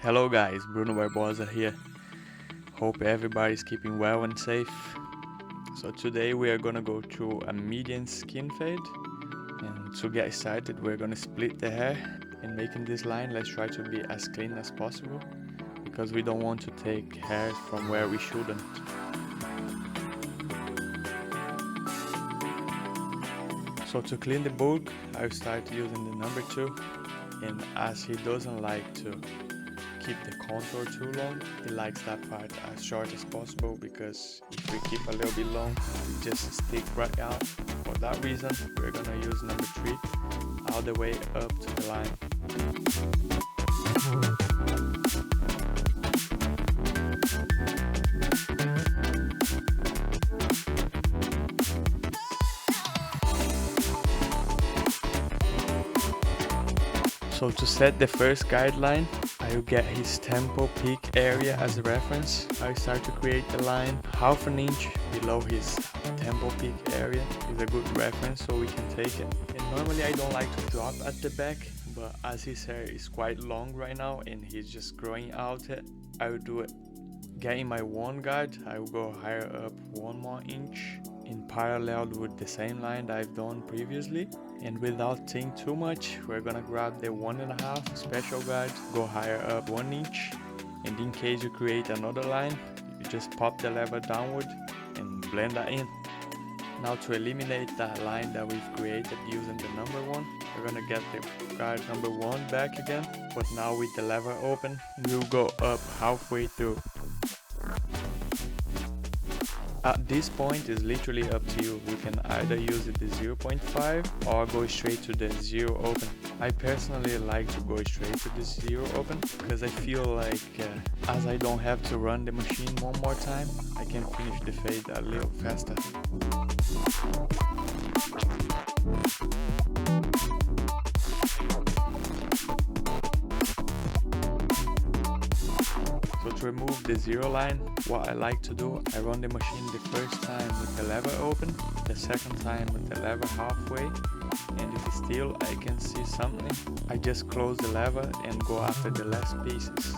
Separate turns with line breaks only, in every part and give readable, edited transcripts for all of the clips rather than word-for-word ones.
Hello guys, Bruno Barboza here. Hope everybody's keeping well and safe. So today we are gonna go through a median skin fade, and to get started we're gonna split the hair. In making this line, let's try to be as clean as possible because we don't want to take hairs from where we shouldn't. So to clean the bulk, I'll start using the number 2, and as he doesn't like to keep the contour too long, he likes that part as short as possible, because if we keep a little bit long, it just stick right out. For that reason, we're gonna use number 3 all the way up to the line. So to set the first guideline, I will get his temple peak area as a reference. I start to create the line half an inch below his temple peak area is a good reference, so we can take it. And normally I don't like to drop at the back, but as his hair is quite long right now and he's just growing out it, I will do it. Getting my one guard, I will go higher up 1 more inch in parallel with the same line that I've done previously. And without thinking too much, we're gonna grab the 1.5 special guard, go higher up 1 inch, and in case you create another line, you just pop the lever downward and blend that in. Now to eliminate that line that we've created using the number 1, we're gonna get the guard number 1 back again, but now with the lever open, we'll go up halfway through. At this point, it's literally up to you. You can either use the 0.5 or go straight to the 0 open. I personally like to go straight to the 0 open because I feel like as I don't have to run the machine one more time, I can finish the fade a little faster. So to remove the 0 line, what I like to do, I run the machine the first time with the lever open, the second time with the lever halfway, and if still I can see something, I just close the lever and go after the last pieces.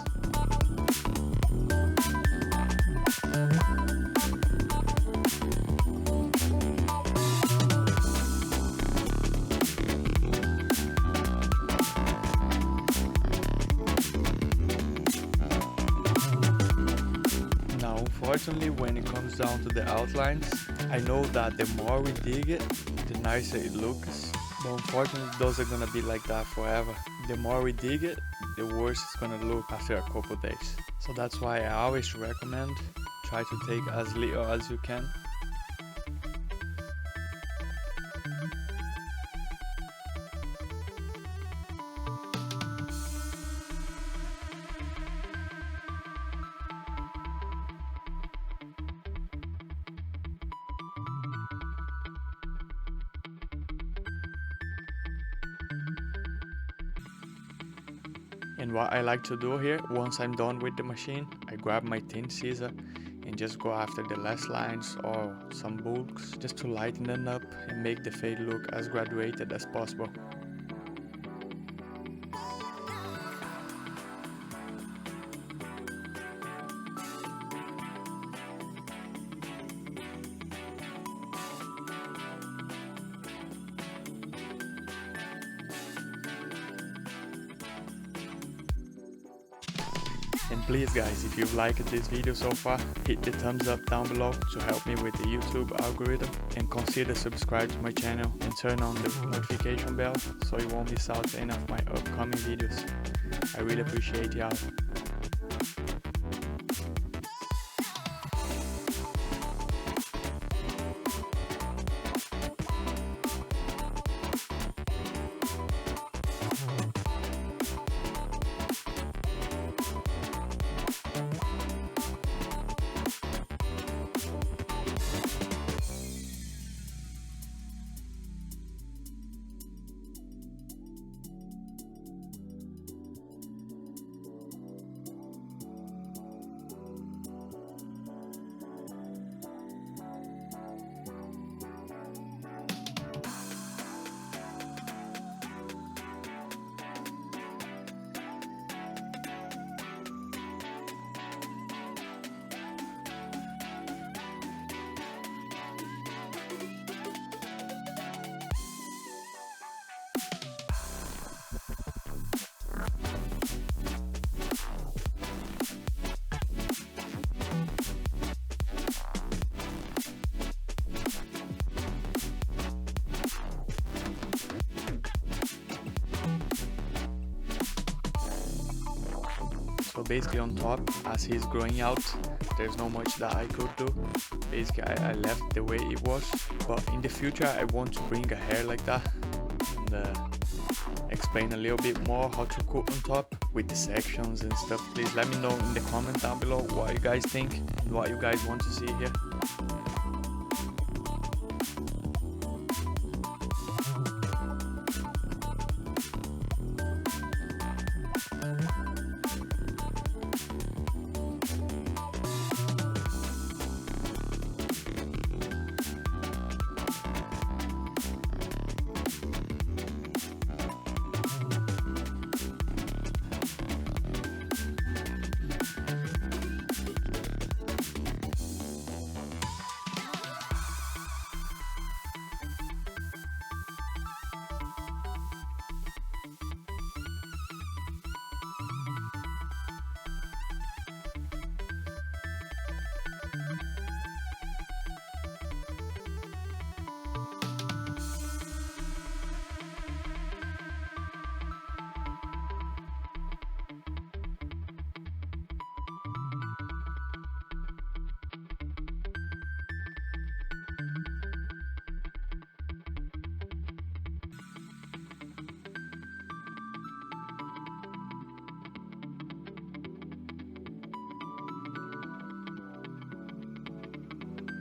Unfortunately, when it comes down to the outlines, I know that the more we dig it, the nicer it looks. But unfortunately, those are gonna be like that forever. The more we dig it, the worse it's gonna look after a couple days. So that's why I always recommend try to take as little as you can. And what I like to do here, once I'm done with the machine, I grab my thin scissor and just go after the last lines or some bulks just to lighten them up and make the fade look as graduated as possible. And please guys, if you've liked this video so far, hit the thumbs up down below to help me with the YouTube algorithm, and consider subscribe to my channel and turn on the notification bell so you won't miss out any of my upcoming videos. I really appreciate y'all. So basically on top, as he's growing out, there's not much that I could do. Basically I left the way it was, but in the future I want to bring a hair like that and explain a little bit more how to cut on top with the sections and stuff. Please let me know in the comment down below what you guys think and what you guys want to see here.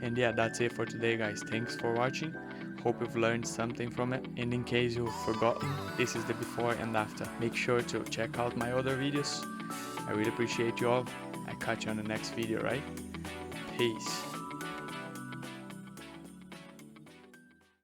And yeah, that's it for today guys. Thanks for watching. Hope you've learned something from it. And in case you've forgotten, this is the before and after. Make sure to check out my other videos. I really appreciate you all. I catch you on the next video, right? Peace.